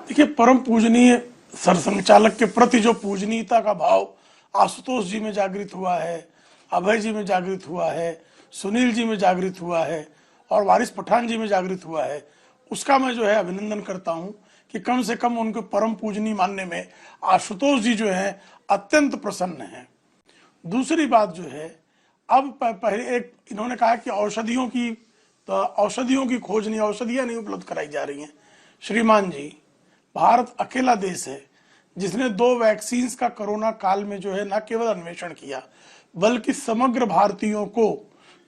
देखिए, परम पूजनीय सरसंघचालक के प्रति जो पूजनीयता का भाव आशुतोष जी में जागृत हुआ है, अभय जी में जागृत हुआ है, सुनील जी में जागृत हुआ है और वारिस पठान जी में जागृत हुआ है, उसका मैं जो है अभिनंदन करता हूं कि कम से कम उनको परम पूजनीय मानने में आशुतोष जी जो है अत्यंत प्रसन्न हैं। दूसरी बात जो है, अब पहले एक इन्होंने कहा कि औषधियों की खोज नहीं, औषधियां नहीं उपलब्ध कराई जा रही हैं। श्रीमान जी, भारत अकेला देश है जिसने 2 वैक्सीन का कोरोना काल में जो है न केवल अन्वेषण किया, बल्कि समग्र भारतीयों को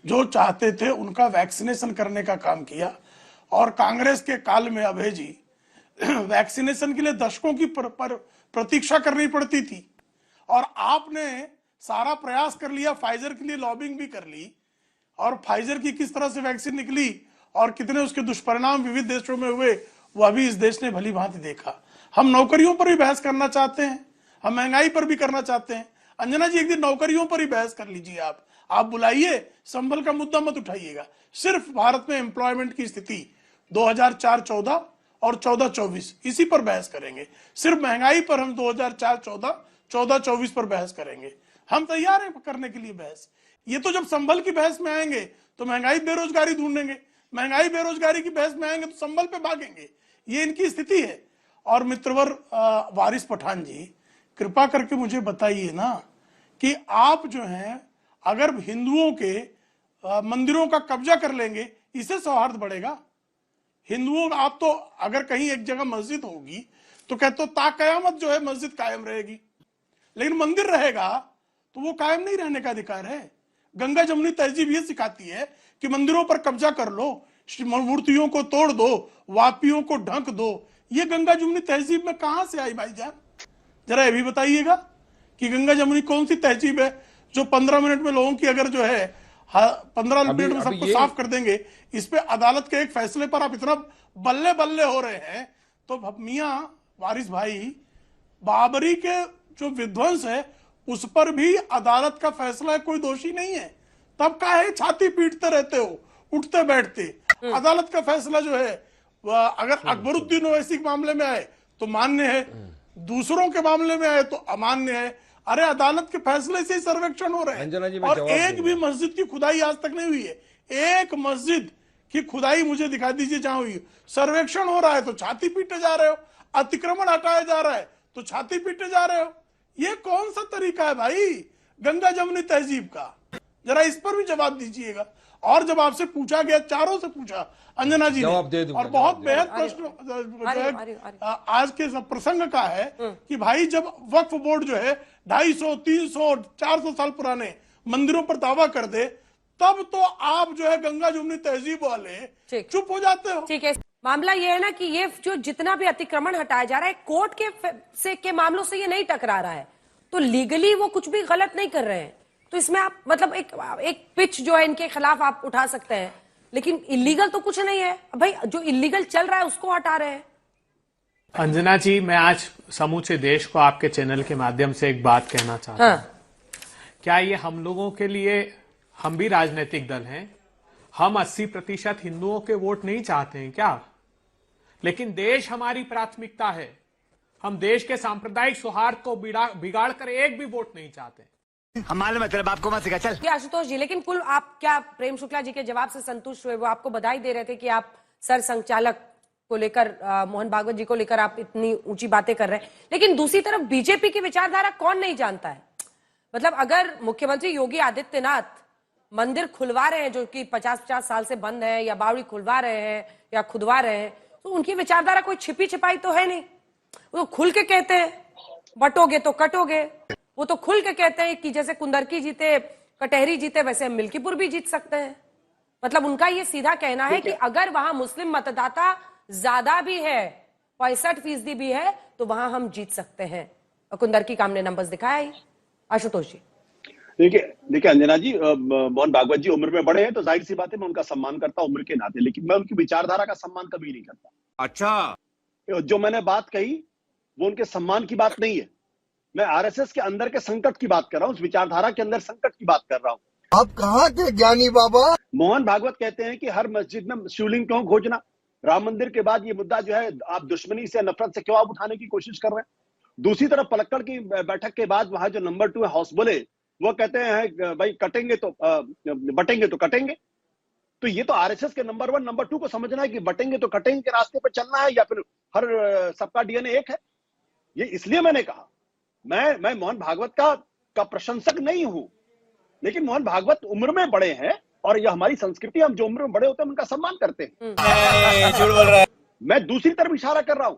जो चाहते थे उनका वैक्सीनेशन करने का काम किया। और कांग्रेस के काल में अभय जी वैक्सीनेशन के लिए दशकों की प्रतीक्षा करनी पड़ती थी और आपने सारा प्रयास कर लिया, फाइजर के लिए लॉबिंग भी कर ली और फाइजर की किस तरह से वैक्सीन निकली और कितने उसके दुष्परिणाम विविध देशों में हुए, वह भी इस देश ने भली भांति देखा। हम नौकरियों पर भी बहस करना चाहते हैं, हम महंगाई पर भी करना चाहते हैं। अंजना जी, एक दिन नौकरियों पर ही बहस कर लीजिए। आप बुलाइए, संबल का मुद्दा मत उठाइएगा। सिर्फ भारत में एम्प्लॉयमेंट की स्थिति 2004-14 और 14-24 इसी पर बहस करेंगे। सिर्फ महंगाई पर हम 2004-14, 14-24 पर बहस करेंगे। हम तैयार हैं करने के लिए बहस। ये तो जब संबल की बहस में आएंगे तो महंगाई बेरोजगारी ढूंढेंगे, महंगाई बेरोजगारी की बहस में आएंगे तो संबल पे भागेंगे। ये इनकी स्थिति है। और मित्रवर वारिस पठान जी, कृपा करके मुझे बताइए ना कि आप जो हैं अगर हिंदुओं के मंदिरों का कब्जा कर लेंगे, इससे सौहार्द बढ़ेगा? हिंदुओं, आप तो अगर कहीं एक जगह मस्जिद होगी तो कहते हो ताकयामत जो है मस्जिद कायम रहेगी, लेकिन मंदिर रहेगा तो वो कायम नहीं रहने का अधिकार है। गंगा जमुनी तहजीब ये सिखाती है कि मंदिरों पर कब्जा कर लो, मूर्तियों को तोड़ दो, वापियों को ढक दो। ये गंगा जमुनी तहजीब में कहां से आई भाईजान? जरा ये भी बताइएगा कि गंगा जमुनी कौन सी तहजीब है जो 15 मिनट में लोगों की अगर जो है 15 मिनट में सबको साफ कर देंगे। इस पे अदालत के एक फैसले पर आप इतना बल्ले बल्ले हो रहे हैं। तो मियां वारिस भाई, बाबरी के जो विध्वंस है उस पर भी अदालत का फैसला है, कोई दोषी नहीं है, तब काहे छाती पीटते रहते हो उठते बैठते? अदालत का फैसला जो है अगर अकबरुद्दीन ओवैसी के मामले में आए तो मान्य है, दूसरों के मामले में आए तो अमान्य है। अरे अदालत के फैसले से ही सर्वेक्षण हो रहे हैं और एक भी मस्जिद की खुदाई आज तक नहीं हुई है। एक मस्जिद की खुदाई मुझे दिखा दीजिए जहां हुई। सर्वेक्षण हो रहा है तो छाती पीटे जा रहे हो, अतिक्रमण हटाया जा रहा है तो छाती पीटे जा रहे हो। ये कौन सा तरीका है भाई गंगा जमुनी तहजीब का? जरा इस पर भी जवाब दीजिएगा। और जब आपसे पूछा गया, चारों से पूछा, अंजना जी ने, और बहुत बेहद प्रश्न आज के प्रसंग का है कि भाई जब वक्फ बोर्ड जो है 250, 300, 400 साल पुराने मंदिरों पर दावा कर दे, तब तो आप जो है गंगा जमुनी तहजीब वाले चुप हो जाते हो। ठीक है, मामला ये है ना कि ये जो जितना भी अतिक्रमण हटाया जा रहा है कोर्ट के मामलों से ये नहीं टकरा रहा है, तो लीगली वो कुछ भी गलत नहीं कर रहे हैं। तो इसमें आप मतलब एक पिच जो है इनके खिलाफ आप उठा सकते हैं, लेकिन इलीगल तो कुछ नहीं है भाई। जो इलीगल चल रहा है उसको हटा रहे हैं। अंजना जी, मैं आज समूचे देश को आपके चैनल के माध्यम से एक बात कहना चाहता हूं। क्या ये हम लोगों के लिए, हम भी राजनीतिक दल हैं, हम 80% हिंदुओं के वोट नहीं चाहते हैं क्या? लेकिन देश हमारी प्राथमिकता है। हम देश के सांप्रदायिक सौहार्द को बिगाड़ कर एक भी वोट नहीं चाहते। हमारे मतलब आपको मत सिखा चल। आशुतोष जी, लेकिन कुल आप क्या प्रेम शुक्ला जी के जवाब से संतुष्ट हुए? वो आपको बधाई दे रहे थे कि आप सरसंघचालक को लेकर, मोहन भागवत जी को लेकर आप इतनी ऊंची बातें कर रहे हैं, लेकिन दूसरी तरफ बीजेपी की विचारधारा कौन नहीं जानता है? मतलब अगर मुख्यमंत्री योगी आदित्यनाथ मंदिर खुलवा रहे हैं जो कि 50-50 साल से बंद है, या बावड़ी खुलवा रहे हैं या खुदवा रहे हैं, तो उनकी विचारधारा कोई छिपी छिपाई तो है नहीं। वो तो खुल के कहते हैं बटोगे तो कटोगे। वो तो खुल के कहते हैं कि जैसे कुंदरकी जीते, कटहरी जीते, वैसे हम मिल्कीपुर भी जीत सकते हैं। मतलब उनका ये सीधा कहना है कि अगर वहां मुस्लिम मतदाता ज्यादा भी है, 65% भी है, तो वहां हम जीत सकते हैं। और कुंदरकी का हमने नंबर्स दिखाया ही। आशुतोष जी, देखिए अंजना जी, मोहन भागवत जी उम्र में बड़े हैं तो जाहिर सी बात है मैं उनका सम्मान करता हूं उम्र के नाते, लेकिन मैं उनकी विचारधारा का सम्मान कभी नहीं करता। अच्छा, जो मैंने बात कही वो उनके सम्मान की बात नहीं है। मैं आरएसएस के अंदर के संकट की बात कर रहा हूं, उस विचारधारा के अंदर संकट की बात कर रहा हूं। आप कहाँ के ज्ञानी बाबा? मोहन भागवत कहते हैं कि हर मस्जिद में शिवलिंग क्यों खोजना? राम मंदिर के बाद ये मुद्दा जो है आप दुश्मनी से, नफरत से क्यों आप उठाने की कोशिश कर रहे हैं? दूसरी तरफ पलक्कड़ की बैठक के बाद वहां जो नंबर 2 है हौसबुले, वो कहते हैं भाई कटेंगे तो बटेंगे तो कटेंगे। तो ये तो आरएसएस के नंबर 1 नंबर 2 को समझना है कि बटेंगे तो कटेंगे के रास्ते पर चलना है, या फिर हर सबका डीएनए एक है। ये इसलिए मैंने कहा मैं मोहन भागवत का प्रशंसक नहीं हूं, लेकिन मोहन भागवत उम्र में बड़े हैं और यह हमारी संस्कृति, हम जो उम्र में बड़े होते हैं उनका सम्मान करते हैं। मैं दूसरी तरफ इशारा कर रहा हूं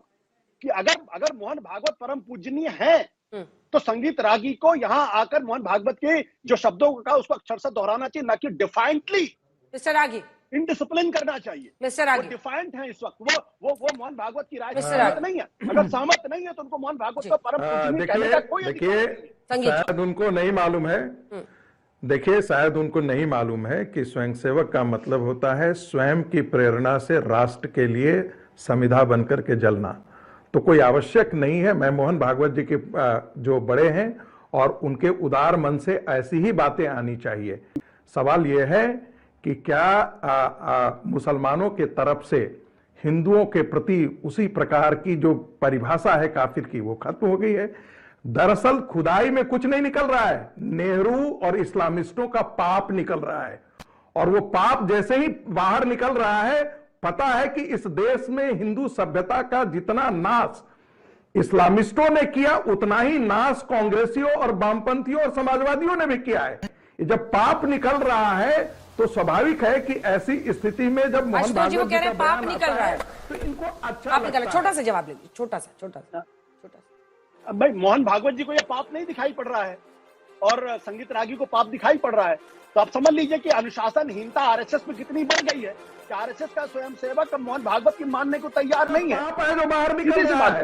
कि अगर मोहन भागवत परम पूजनीय है तो संगीत रागी को यहां आकर मोहन भागवत के जो शब्दों का उसको अक्षरशः दोहराना चाहिए, ना कि डिफाइंटली मिस्टर रागी, इनडिसिप्लिन करना चाहिए। मिस्टर रागी, वो डिफाइंट है इस वक्त, वो मोहन भागवत की राय से मिस्टर सहमत रागी। नहीं है। अगर सहमत नहीं है तो उनको मोहन भागवत का परम पूजनीय कहने का कोई अधिकार नहीं है। संगीत शायद उनको नहीं मालूम है, देखिए शायद उनको नहीं मालूम है कि स्वयंसेवक का मतलब होता है स्वयं की प्रेरणा से राष्ट्र के लिए समिधा बनकर के जलना। तो कोई आवश्यक नहीं है, मैं मोहन भागवत जी के जो बड़े हैं और उनके उदार मन से ऐसी ही बातें आनी चाहिए। सवाल यह है कि क्या मुसलमानों के तरफ से हिंदुओं के प्रति उसी प्रकार की जो परिभाषा है काफिर की वो खत्म हो गई है। दरअसल खुदाई में कुछ नहीं निकल रहा है, नेहरू और इस्लामिस्टों का पाप निकल रहा है, और वो पाप जैसे ही बाहर निकल रहा है, पता है कि इस देश में हिंदू सभ्यता का जितना नाश इस्लामिस्टों ने किया उतना ही नाश कांग्रेसियों और वामपंथियों और समाजवादियों ने भी किया है। जब पाप निकल रहा है तो स्वाभाविक है कि ऐसी स्थिति में जब मोहन आशुतोष जी वो भागवत कह रहे जी हैं का पाप बयान निकल आता रहा है है, तो इनको अच्छा पाप निकल रहा है। लगता छोटा है। सा जवाब लीजिए, छोटा सा। अब भाई मोहन भागवत जी को यह पाप नहीं दिखाई पड़ रहा है और संगीत रागी को पाप दिखाई पड़ रहा है, तो आप समझ लीजिए कि अनुशासनहीनता आरएसएस में कितनी बढ़ गई है कि आरएसएस का स्वयंसेवक मोहन भागवत की मानने को तैयार नहीं है। पाप है जो बाहर सीधी निकल सी रहा बात है। है।